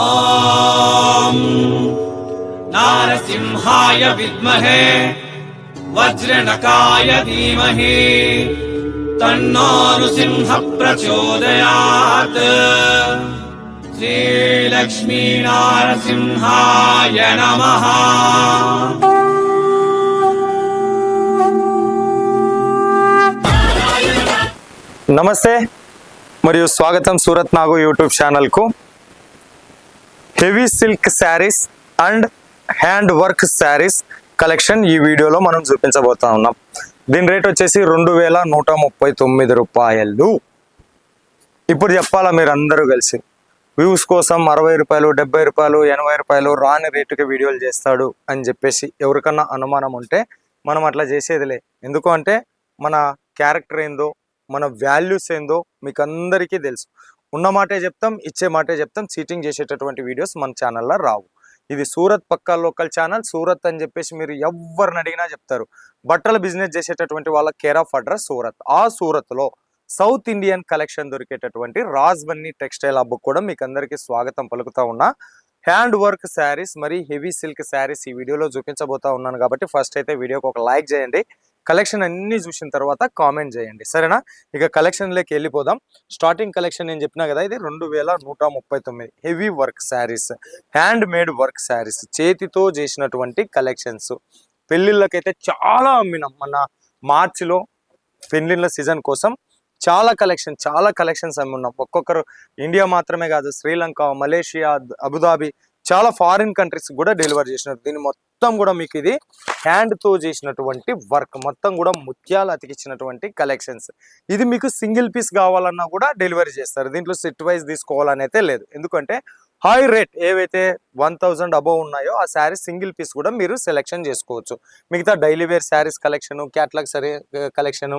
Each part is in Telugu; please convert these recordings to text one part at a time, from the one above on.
ఓం నారసింహాయ విద్మహే వజ్రనకాయ ధీమహి తన్నో నృసింహ ప్రచోదయాత్. శ్రీలక్ష్మీ నారసింహాయ నమః. నమస్తే మరియు స్వాగతం సూరత్ నాగు యూట్యూబ్ ఛానల్కు. Heavy silk saris and hand work saris collection ఈ వీడియోలో మనం చూపించబోతా ఉన్నాం. దీని రేట్ వచ్చేసి 2139 రూపాయలు. ఇప్పుడు చెప్పాలా మీరు అందరూ కలిసి వ్యూస్ కోసం 60 రూపాయలు 70 రూపాయలు 80 రూపాయలు రాని రేటుకి వీడియోలు చేస్తాడు అని చెప్పేసి ఎవరికన్నా అనుమానం ఉంటే మనం అట్లా చేసేదిలే. ఎందుకు అంటే మన క్యారెక్టర్ ఏందో మన వాల్యూస్ ఏందో మీకు అందరికీ తెలుసు. ఉన్న మాటే చెప్తాం, ఇచ్చే మాటే చెప్తాం. చీటింగ్ చేసేటటువంటి వీడియోస్ మన ఛానల్లో రావు. ఇది సూరత్ పక్కా లోకల్ ఛానల్. సూరత్ అని చెప్పేసి మీరు ఎవరిని అడిగినా చెప్తారు. బట్టల బిజినెస్ చేసేటటువంటి వాళ్ళ కేర్ ఆఫ్ అడ్రస్ సూరత్. ఆ సూరత్లో సౌత్ ఇండియన్ కలెక్షన్ దొరికేటటువంటి రాజ్బన్నీ టెక్స్టైల్ హబ్ కూడా మీకు అందరికీ స్వాగతం పలుకుతా ఉన్నా. హ్యాండ్ వర్క్ శారీస్ మరి హెవీ సిల్క్ శారీస్ ఈ వీడియోలో చూపించబోతా ఉన్నాను. కాబట్టి ఫస్ట్ అయితే వీడియోకి ఒక లైక్ చేయండి. కలెక్షన్ అన్ని చూసిన తర్వాత కామెంట్ చేయండి, సరేనా? ఇక కలెక్షన్లోకి వెళ్ళిపోదాం. స్టార్టింగ్ కలెక్షన్ నేను చెప్పినా కదా, ఇది 2139 heavy work saris, hand made work saris, చేతితో చేసినటువంటి కలెక్షన్స్. పెళ్ళిళ్ళకైతే చాలా అమ్మినాం. మన మార్చిలో పెళ్ళిళ్ళ సీజన్ కోసం చాలా కలెక్షన్స్ అమ్మి ఉన్నాం. ఒక్కొక్కరు ఇండియా మాత్రమే కాదు, శ్రీలంక, మలేషియా, అబుదాబి, చాలా ఫారిన్ కంట్రీస్ కూడా డెలివర్ చేసినారు. దీన్ని మొత్తం కూడా మీకు ఇది హ్యాండ్తో చేసినటువంటి వర్క్, మొత్తం కూడా ముత్యాలు అతికించినటువంటి కలెక్షన్స్. ఇది మీకు సింగిల్ పీస్ కావాలన్నా కూడా డెలివరీ చేస్తారు. దీంట్లో సెట్ వైజ్ తీసుకోవాలని అయితే లేదు. ఎందుకంటే హై రేట్ ఏవైతే 1000 అబోవ్ ఉన్నాయో ఆ శారీస్ సింగిల్ పీస్ కూడా మీరు సెలెక్షన్ చేసుకోవచ్చు. మిగతా daily wear sarees collection, catalogue collection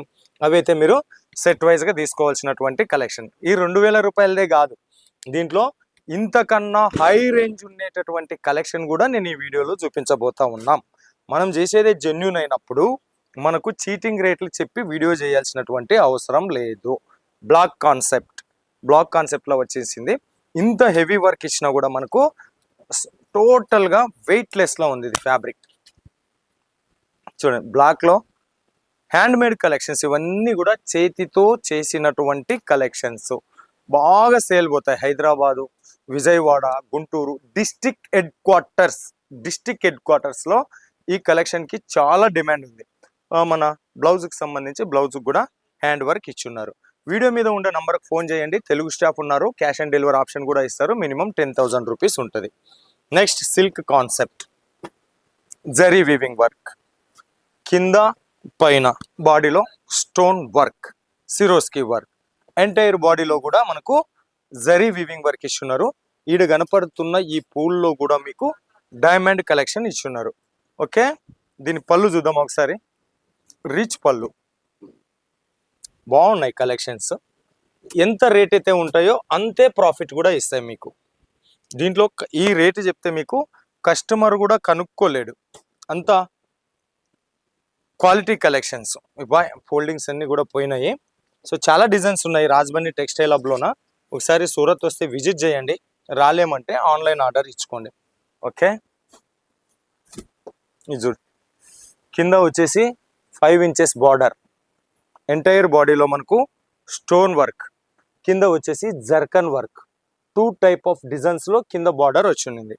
అవైతే మీరు సెట్ వైజ్గా తీసుకోవాల్సినటువంటి కలెక్షన్. ఈ 2000 రూపాయలదే కాదు, దీంట్లో ఇంతకన్నా హై రేంజ్ ఉండేటటువంటి కలెక్షన్ కూడా నేను ఈ వీడియోలో చూపించబోతా ఉన్నాం. మనం చేసేదే జెన్యూన్ అయినప్పుడు మనకు చీటింగ్ రేట్లు చెప్పి వీడియో చేయాల్సినటువంటి అవసరం లేదు. బ్లాక్ కాన్సెప్ట్లో వచ్చేసింది. ఇంత హెవీ వర్క్ ఇచ్చినా కూడా మనకు టోటల్గా వెయిట్లెస్లో ఉంది ఇది ఫ్యాబ్రిక్. చూడండి, బ్లాక్లో హ్యాండ్ మేడ్ కలెక్షన్స్, ఇవన్నీ కూడా చేతితో చేసినటువంటి కలెక్షన్స్. బాగా సేల్ పోతాయి. హైదరాబాదు, విజయవాడ, గుంటూరు డిస్ట్రిక్ట్ హెడ్ క్వార్టర్స్లో ఈ కలెక్షన్కి చాలా డిమాండ్ ఉంది. మన బ్లౌజ్కి సంబంధించి బ్లౌజ్కి కూడా హ్యాండ్ వర్క్ ఇచ్చున్నారు. వీడియో మీద ఉండే నంబర్కి ఫోన్ చేయండి. తెలుగు స్టాఫ్ ఉన్నారు. క్యాష్ ఆన్ డెలివరీ ఆప్షన్ కూడా ఇస్తారు. మినిమం 10,000 రూపీస్ ఉంటుంది. Next silk concept, zari weaving work, కింద పైన బాడీలో stone work, Swarovski work, entire బాడీలో కూడా మనకు జరీ వీవింగ్ వర్క్ ఇచ్చున్నారు. ఈడ కనపడుతున్న ఈ పూల్లో కూడా మీకు డైమండ్ కలెక్షన్ ఇచ్చున్నారు. ఓకే, దీని పళ్ళు చూద్దాం ఒకసారి. రిచ్ పళ్ళు, బాగున్నాయి కలెక్షన్స్. ఎంత రేట్ అయితే ఉంటాయో అంతే ప్రాఫిట్ కూడా ఇస్తాయి మీకు. దీంట్లో ఈ రేటు చెప్తే మీకు కస్టమర్ కూడా కనుక్కోలేడు, అంత క్వాలిటీ కలెక్షన్స్. ఫోల్డింగ్స్ అన్నీ కూడా పోయినాయి. సో చాలా డిజైన్స్ ఉన్నాయి రాజ్బన్నీ టెక్స్టైల్ హబ్లోన. ఒకసారి సూరత్ వస్తే విజిట్ చేయండి, రాలేమంటే ఆన్లైన్ ఆర్డర్ ఇచ్చుకోండి. ఓకే, ఇది కింద వచ్చేసి 5 ఇంచెస్ బార్డర్, ఎంటైర్ బాడీలో మనకు స్టోన్ వర్క్, కింద వచ్చేసి జర్కన్ వర్క్. 2 టైప్ ఆఫ్ డిజైన్స్లో కింద బార్డర్ వచ్చింది.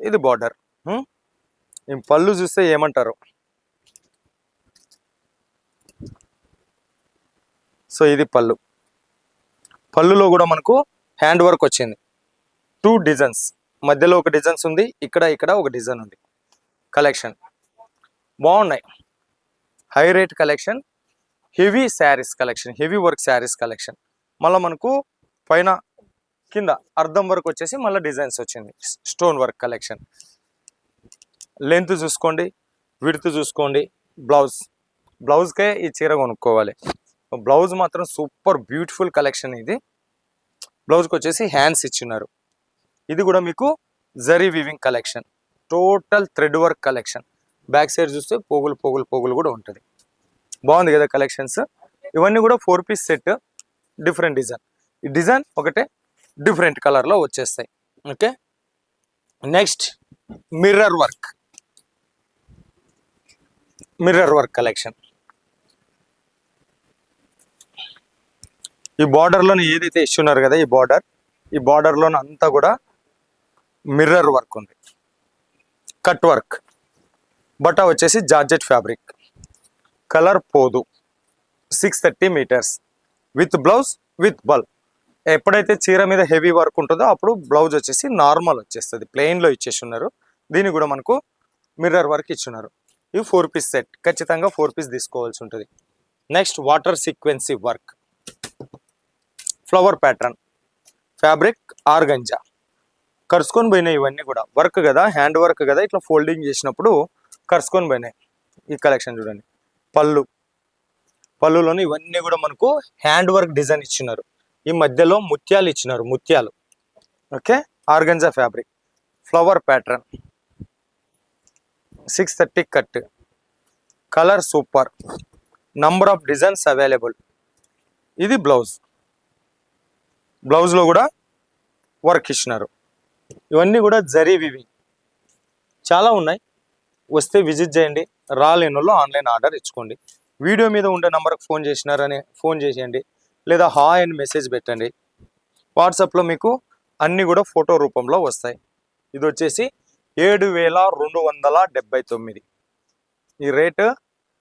ఇది బార్డర్. పళ్ళు చూస్తే ఏమంటారు. సో ఇది పళ్ళులో కూడా మనకు హ్యాండ్ వర్క్ వచ్చింది. 2 డిజైన్స్, మధ్యలో ఒక డిజైన్స్ ఉంది, ఇక్కడ ఒక డిజైన్ ఉంది. కలెక్షన్ బాగున్నాయి. High rate collection, heavy saris collection, heavy work saris collection. మళ్ళీ మనకు పైన కింద అర్ధం వర్క్ వచ్చేసి మళ్ళీ డిజైన్స్ వచ్చింది. Stone work collection. లెంత్ చూసుకోండి, విడ్త్ చూసుకోండి. బ్లౌజ్కే ఈ చీర కొనుక్కోవాలి. బ్లౌజ్ మాత్రం సూపర్ బ్యూటిఫుల్ కలెక్షన్. ఇది బ్లౌజ్కి వచ్చేసి హ్యాండ్స్ ఇచ్చినారు. ఇది కూడా మీకు zari weaving collection, total thread work collection. Back side చూస్తే పోగులు కూడా ఉంటుంది. బాగుంది కదా కలెక్షన్స్. ఇవన్నీ కూడా 4 పీస్ సెట్, డిఫరెంట్ డిజైన్. ఈ డిజైన్ ఒకటే, డిఫరెంట్ కలర్లో వచ్చేస్తాయి. Okay, next mirror work. Mirror work collection. ఈ బార్డర్లోని ఏదైతే ఇస్తున్నారు కదా, ఈ బార్డర్లోని అంతా కూడా మిర్రర్ వర్క్ ఉంది. Cut work. బట్ట వచ్చేసి జార్జెట్ ఫ్యాబ్రిక్. కలర్ పోదు. 630 మీటర్స్ విత్ బ్లౌజ్ విత్ బల్. ఎప్పుడైతే చీర మీద హెవీ వర్క్ ఉంటుందో అప్పుడు బ్లౌజ్ వచ్చేసి నార్మల్ వచ్చేస్తుంది, ప్లెయిన్లో ఇచ్చేసి ఉన్నారు. దీన్ని కూడా మనకు మిర్రర్ వర్క్ ఇచ్చున్నారు. ఇవి 4 పీస్ సెట్, ఖచ్చితంగా 4 పీస్ తీసుకోవాల్సి ఉంటుంది. Next water sequence work, flower pattern, fabric organza. కరుచుకొని పోయినాయి ఇవన్నీ కూడా. వర్క్ కదా, హ్యాండ్ వర్క్ కదా, ఇట్లా ఫోల్డింగ్ చేసినప్పుడు కరుచుకొని పోయినాయి. ఈ కలెక్షన్ చూడండి. పళ్ళులోని ఇవన్నీ కూడా మనకు హ్యాండ్ వర్క్ డిజైన్ ఇచ్చినారు. ఈ మధ్యలో ముత్యాలు ఇచ్చినారు, ముత్యాలు. Okay, organza fabric, flower pattern, 630 cut. Colour super. Number of designs available. ఇది బ్లౌజ్. బ్లౌజ్లో కూడా వర్క్ ఇచ్చినారు. ఇవన్నీ కూడా జరీ వివింగ్. చాలా ఉన్నాయి, వస్తే విజిట్ చేయండి. రాలేని వాళ్ళు ఆన్లైన్ ఆర్డర్ ఇచ్చుకోండి. వీడియో మీద ఉండే నెంబర్కి ఫోన్ చేసేయండి, లేదా హాయ్ అని మెసేజ్ పెట్టండి. వాట్సాప్లో మీకు అన్నీ కూడా ఫోటో రూపంలో వస్తాయి. ఇది వచ్చేసి 7,279 ఈ రేటు.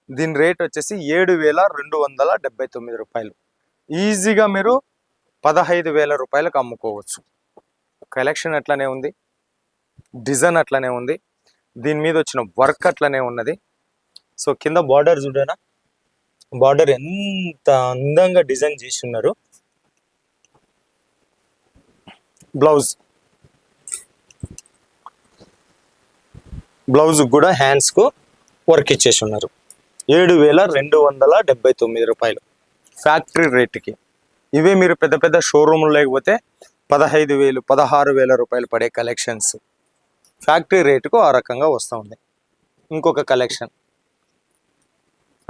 దీని రేట్ వచ్చేసి 7,279 రూపాయలు. ఈజీగా మీరు 15,000 రూపాయలకు అమ్ముకోవచ్చు. కలెక్షన్ అట్లనే ఉంది, డిజైన్ అట్లనే ఉంది, దీని మీద వచ్చిన వర్క్ అట్లనే ఉన్నది. సో కింద బార్డర్ చూడనా, బార్డర్ ఎంత అందంగా డిజైన్ చేసి ఉన్నారు. బ్లౌజ్ కూడా హ్యాండ్స్కు వర్క్ ఇచ్చేసి ఉన్నారు. 7,279 రూపాయలు ఫ్యాక్టరీ రేట్కి. ఇవే మీరు పెద్ద పెద్ద షోరూమ్లు లేకపోతే 15,000 16,000 రూపాయలు పడే కలెక్షన్స్. ఫ్యాక్టరీ రేటుకు ఆ రకంగా వస్తూ ఉంది. ఇంకొక collection,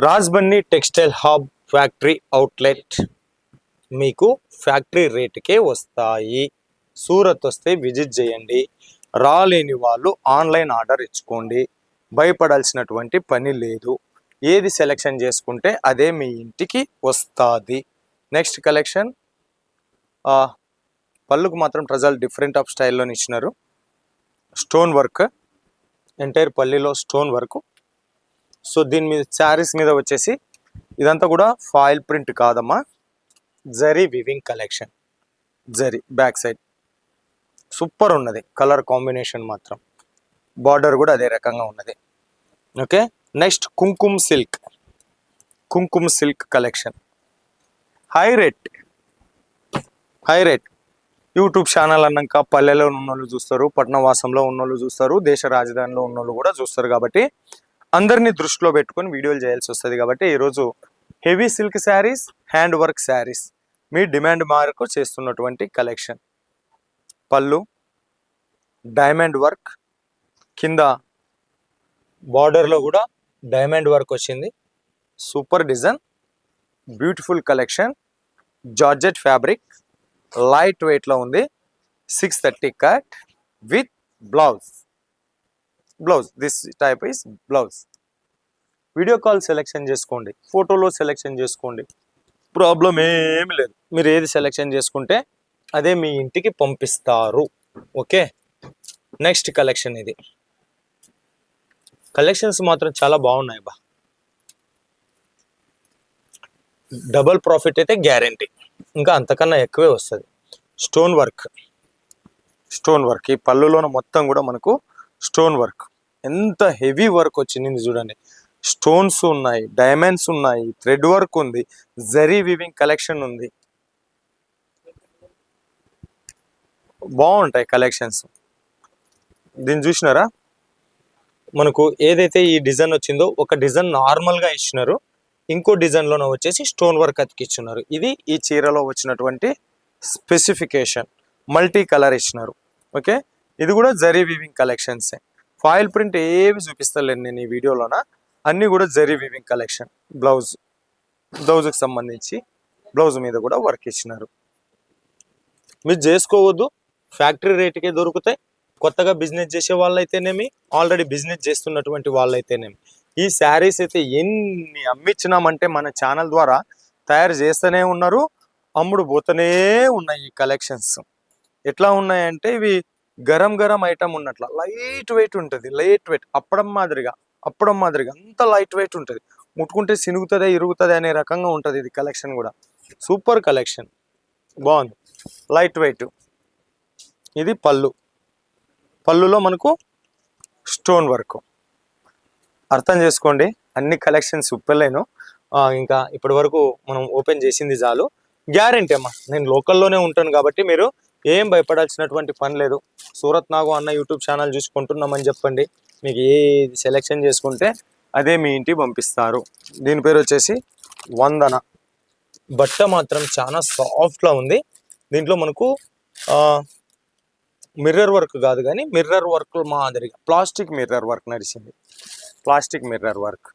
Rajbanni textile hub factory outlet. మీకు ఫ్యాక్టరీ రేటుకే వస్తాయి. సూరత్ వస్తే విజిట్ చేయండి. రాలేని వాళ్ళు ఆన్లైన్ ఆర్డర్ ఇచ్చుకోండి. భయపడాల్సినటువంటి పని లేదు. ఏది సెలెక్షన్ చేసుకుంటే అదే మీ ఇంటికి వస్తుంది. నెక్స్ట్ కలెక్షన్, పళ్ళుకు మాత్రం ట్రజల్ డిఫరెంట్ ఆఫ్ స్టైల్లో ఇచ్చినారు. స్టోన్ వర్క్, ఎంటైర్ పల్లీలో స్టోన్ వర్క్. సో దీని మీద శారీస్ మీద వచ్చేసి ఇదంతా కూడా ఫాయిల్ ప్రింట్ కాదమ్మా, zari weaving collection. Zari back side super ఉన్నది. కలర్ కాంబినేషన్ మాత్రం, బార్డర్ కూడా అదే రకంగా ఉన్నది. Okay, next Kumkum silk collection. High rate. YouTube channel అన్నాక పల్లెలో ఉన్నోళ్ళు చూస్తారు, పట్టణవాసంలో ఉన్నోళ్ళు చూస్తారు, దేశ రాజధానిలో ఉన్నోళ్ళు కూడా చూస్తారు. కాబట్టి అందరినీ దృష్టిలో పెట్టుకొని వీడియోలు చేయాల్సి వస్తుంది. కాబట్టి ఈరోజు heavy silk sarees, hand work sarees మీ డిమాండ్ మేరకు చేస్తున్నటువంటి కలెక్షన్. పళ్ళు డైమండ్ వర్క్, కింద బార్డర్లో కూడా డైమండ్ వర్క్ వచ్చింది. Super design, beautiful collection. Georgette fabric, light వెయిట్లో ఉంది. 630 cut with blouse. This type is blouse. Video call selection చేసుకోండి, ఫోటోలో సెలెక్షన్ చేసుకోండి, ప్రాబ్లం ఏమి లేదు. మీరు ఏది సెలెక్షన్ చేసుకుంటే అదే మీ ఇంటికి పంపిస్తారు. Okay, next collection. ఇది కలెక్షన్స్ మాత్రం చాలా బాగున్నాయి బా. డబల్ ప్రాఫిట్ అయితే గ్యారంటీ, ఇంకా అంతకన్నా ఎక్కువే వస్తుంది. స్టోన్ వర్క్ ఈ పళ్ళులోన మొత్తం కూడా మనకు స్టోన్ వర్క్. ఎంత హెవీ వర్క్ వచ్చింది చూడండి. స్టోన్స్ ఉన్నాయి, డైమండ్స్ ఉన్నాయి, థ్రెడ్ వర్క్ ఉంది, జరీ వివింగ్ కలెక్షన్ ఉంది. బాగుంటాయి కలెక్షన్స్. దీన్ని చూసినారా, మనకు ఏదైతే ఈ డిజైన్ వచ్చిందో ఒక డిజైన్ నార్మల్గా ఇచ్చినారు, ఇంకో డిజైన్లోనే వచ్చేసి స్టోన్ వర్క్ అతికిచ్చినారు. ఇది ఈ చీరలో వచ్చినటువంటి స్పెసిఫికేషన్. మల్టీ కలర్ ఇచ్చినారు. ఓకే, ఇది కూడా జరీ వివింగ్ కలెక్షన్సే. ఫాయిల్ ప్రింట్ ఏవి చూపిస్తలేను నేను ఈ వీడియోలోన, అన్నీ కూడా జరీ వివింగ్ కలెక్షన్. బ్లౌజ్కి సంబంధించి బ్లౌజ్ మీద కూడా వర్క్ ఇచ్చినారు. మీరు చేసుకోవద్దు, ఫ్యాక్టరీ రేటుకే దొరుకుతాయి. కొత్తగా బిజినెస్ చేసే వాళ్ళైతేనేమి, ఆల్రెడీ బిజినెస్ చేస్తున్నటువంటి వాళ్ళైతేనేమి, ఈ శారీస్ అయితే ఎన్ని అమ్మించినామంటే మన ఛానల్ ద్వారా తయారు చేస్తూనే ఉన్నారు, అమ్ముడు పోతూనే ఉన్నాయి. ఈ కలెక్షన్స్ ఎట్లా ఉన్నాయంటే ఇవి గరం గరం ఐటమ్ ఉన్నట్ల లైట్ వెయిట్ ఉంటుంది. లైట్ వెయిట్ అప్పడం మాదిరిగా అంత లైట్ వెయిట్ ఉంటుంది. ముట్టుకుంటే సినుగుతుంది, ఇరుగుతుంది అనే రకంగా ఉంటుంది. ఇది కలెక్షన్ కూడా సూపర్ కలెక్షన్, బాగుంది, లైట్ వెయిట్. ఇది పళ్ళులో మనకు స్టోన్ వర్క్. అర్థం చేసుకోండి, అన్ని కలెక్షన్స్ ఉప్పలేను. ఇంకా ఇప్పటి వరకు మనం ఓపెన్ చేసింది చాలు. గ్యారెంటీ అమ్మా, నేను లోకల్లోనే ఉంటాను కాబట్టి మీరు ఏం భయపడాల్సినటువంటి పని లేదు. సూరత్ నాగు అన్న యూట్యూబ్ ఛానల్ చూసుకుంటున్నామని చెప్పండి, మీకు ఏది సెలెక్షన్ చేసుకుంటే అదే మీ ఇంటికి పంపిస్తారు. దీని పేరు వచ్చేసి వందన. బట్ట మాత్రం చాలా సాఫ్ట్గా ఉంది. దీంట్లో మనకు మిర్రర్ వర్క్ కాదు కానీ మిర్రర్ వర్క్ మాదిరిగా ప్లాస్టిక్ మిర్రర్ వర్క్ నడిచింది. Plastic mirror work.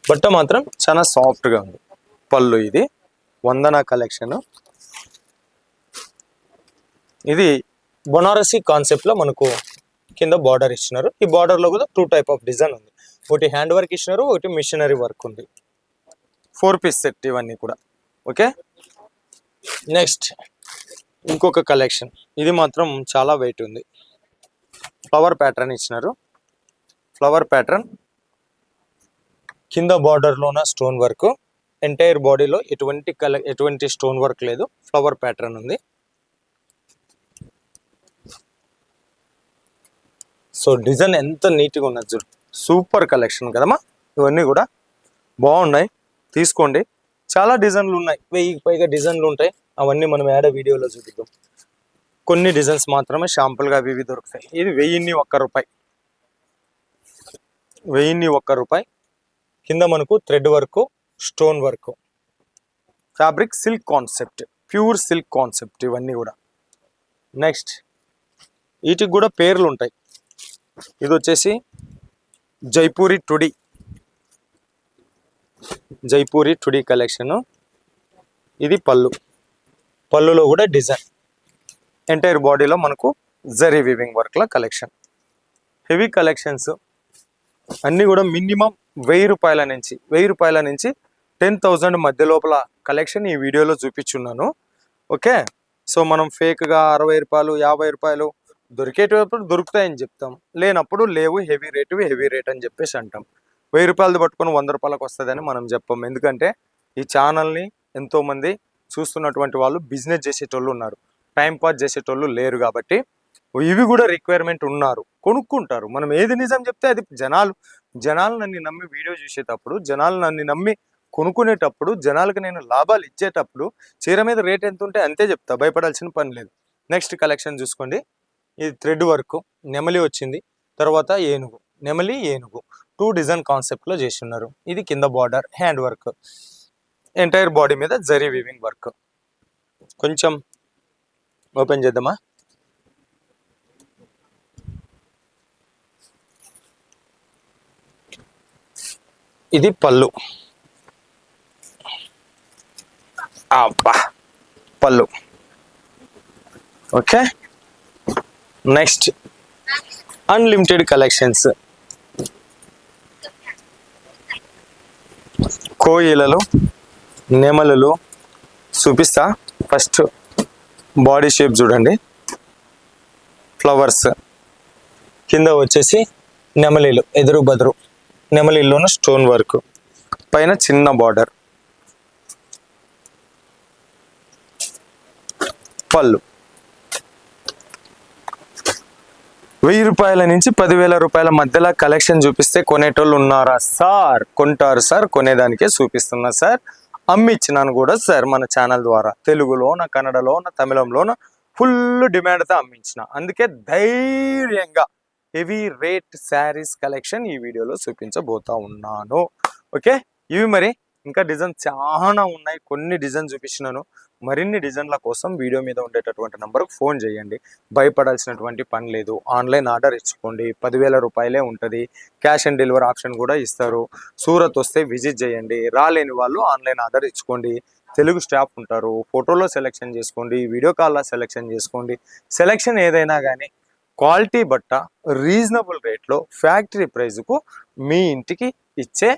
బట్ట మాత్రం చాలా సాఫ్ట్గా ఉంది. పళ్ళు ఇది వందన కలెక్షన్. ఇది బనారసి కాన్సెప్ట్లో మనకు కింద బార్డర్ ఇచ్చినారు. ఈ బార్డర్లో కూడా 2 టైప్ ఆఫ్ డిజైన్ ఉంది. ఒకటి హ్యాండ్ వర్క్ ఇచ్చినారు, ఒకటి మిషనరీ వర్క్ ఉంది. 4 పీస్ సెట్ ఇవన్నీ కూడా. ఓకే, నెక్స్ట్ ఇంకొక కలెక్షన్. ఇది మాత్రం చాలా వెయిట్ ఉంది. ఫ్లవర్ ప్యాటర్న్ ఇచ్చినారు. ఫ్లవర్ ప్యాటర్న్ కింద బార్డర్లోన స్టోన్ వర్క్. ఎంటైర్ బాడీలో ఎటువంటి స్టోన్ వర్క్ లేదు, ఫ్లవర్ ప్యాటర్న్ ఉంది. సో డిజైన్ ఎంత నీట్గా ఉన్నది చూడు, సూపర్ కలెక్షన్ కదమ్మా. ఇవన్నీ కూడా బాగున్నాయి, తీసుకోండి. చాలా డిజైన్లు ఉన్నాయి, 1000కి పైగా డిజైన్లు ఉంటాయి. అవన్నీ మనం యాడ్ వీడియోలో చూపిద్దాం. కొన్ని డిజైన్స్ మాత్రమే షాంపుల్గా అవి దొరుకుతాయి. ఇది 1001 రూపాయి. 1001 రూపాయి. కింద మనకు thread work, stone work, fabric silk concept, pure silk concept ఇవన్నీ కూడా. నెక్స్ట్ వీటికి కూడా పేర్లు ఉంటాయి. ఇది వచ్చేసి జైపూరి టుడి కలెక్షన్. ఇది పళ్ళులో కూడా డిజైన్. ఎంటైర్ బాడీలో మనకు జరీ వీవింగ్ వర్క్ల కలెక్షన్. హెవీ కలెక్షన్స్ అన్నీ కూడా మినిమం 1000 రూపాయల నుంచి 10,000 మధ్య లోపల కలెక్షన్ ఈ వీడియోలో చూపించున్నాను. ఓకే, సో మనం ఫేక్గా 60 రూపాయలు 50 రూపాయలు దొరికేటప్పుడు దొరుకుతాయని చెప్తాం, లేనప్పుడు లేవు, హెవీ రేట్ అని చెప్పేసి అంటాం. 1000 రూపాయలు పట్టుకొని 100 రూపాయలకు వస్తుందని మనం చెప్పాం. ఎందుకంటే ఈ ఛానల్ని ఎంతోమంది చూస్తున్నటువంటి వాళ్ళు బిజినెస్ చేసేటోళ్ళు ఉన్నారు, టైం పాస్ చేసేటోళ్ళు లేరు. కాబట్టి ఇవి కూడా రిక్వైర్మెంట్ ఉన్నారు, కొనుక్కుంటారు. మనం ఏది నిజం చెప్తే అది జనాలు నన్ను నమ్మి వీడియో చూసేటప్పుడు, జనాలు నన్ను నమ్మి కొనుక్కునేటప్పుడు, జనాలకు నేను లాభాలు ఇచ్చేటప్పుడు చీర మీద రేట్ ఎంత ఉంటే అంతే చెప్తా, భయపడాల్సిన పని లేదు. నెక్స్ట్ కలెక్షన్ చూసుకోండి. ఇది థ్రెడ్ వర్క్, నెమలి వచ్చింది, తర్వాత నెమలి ఏనుగు 2 డిజైన్ కాన్సెప్ట్లో చేసి ఉన్నారు. ఇది కింద border, hand work, entire body మీద జరీ వీవింగ్ వర్క్. కొంచెం ఓపెన్ చేద్దామా. ఇది పళ్ళు. పళ్ళు. Okay, next unlimited collections. కోయిలలు, నెమలులు చూపిస్తా. ఫస్ట్ బాడీ షేప్ చూడండి, ఫ్లవర్స్. కింద వచ్చేసి నెమలీలు, ఎదురు బదురు నెమలీలోన స్టోన్ వర్క్, పైన చిన్న బార్డర్. పళ్ళు 1000 రూపాయల నుంచి 10,000 రూపాయల మధ్యలో కలెక్షన్ చూపిస్తే కొనేటోళ్ళు ఉన్నారా సార్? కొంటారు సార్, కొనేదానికే చూపిస్తున్నా సార్. అమ్మిచ్చినాను కూడా సార్ మన ఛానల్ ద్వారా, తెలుగులోన, కన్నడలోన, తమిళంలోన ఫుల్ డిమాండ్తో అమ్మించిన. అందుకే ధైర్యంగా హెవీ రేట్ శారీస్ కలెక్షన్ ఈ వీడియోలో చూపించబోతా ఉన్నాను. ఓకే, ఇవి మరి ఇంకా డిజైన్ చాలా ఉన్నాయి, కొన్ని డిజైన్ చూపించినాను. మరిన్ని డిజైన్ల కోసం వీడియో మీద ఉండేటటువంటి నంబర్కు ఫోన్ చేయండి. భయపడాల్సినటువంటి పని లేదు. ఆన్లైన్ ఆర్డర్ ఇచ్చుకోండి, 10,000 రూపాయలే ఉంటుంది. క్యాష్ ఆన్ డెలివరీ ఆప్షన్ కూడా ఇస్తారు. సూరత్ వస్తే విజిట్ చేయండి. రాలేని వాళ్ళు ఆన్లైన్ ఆర్డర్ ఇచ్చుకోండి. తెలుగు స్టాఫ్ ఉంటారు. ఫోటోలో సెలెక్షన్ చేసుకోండి, వీడియో కాల్లో సెలెక్షన్ చేసుకోండి. సెలెక్షన్ ఏదైనా కానీ క్వాలిటీ బట్ట రీజనబుల్ రేట్లో ఫ్యాక్టరీ ప్రైజ్కు మీ ఇంటికి ఇచ్చే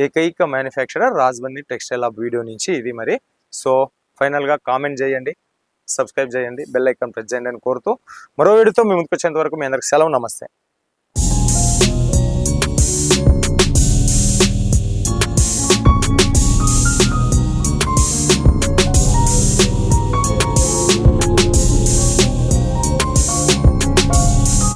ఏకైక మ్యానుఫ్యాక్చరర్ రాజ్బన్నీ టెక్స్టైల్ ఆఫ్ వీడియో నుంచి ఇది. మరి సో ఫైనల్గా కామెంట్ చేయండి, సబ్స్క్రైబ్ చేయండి, బెల్ ఐకాన్ ప్రెస్ చేయండి అని కోరుతూ మరో వీడియోతో మీ ముందుకు వచ్చేంత వరకు మీ అందరికి సెలవు. నమస్తే.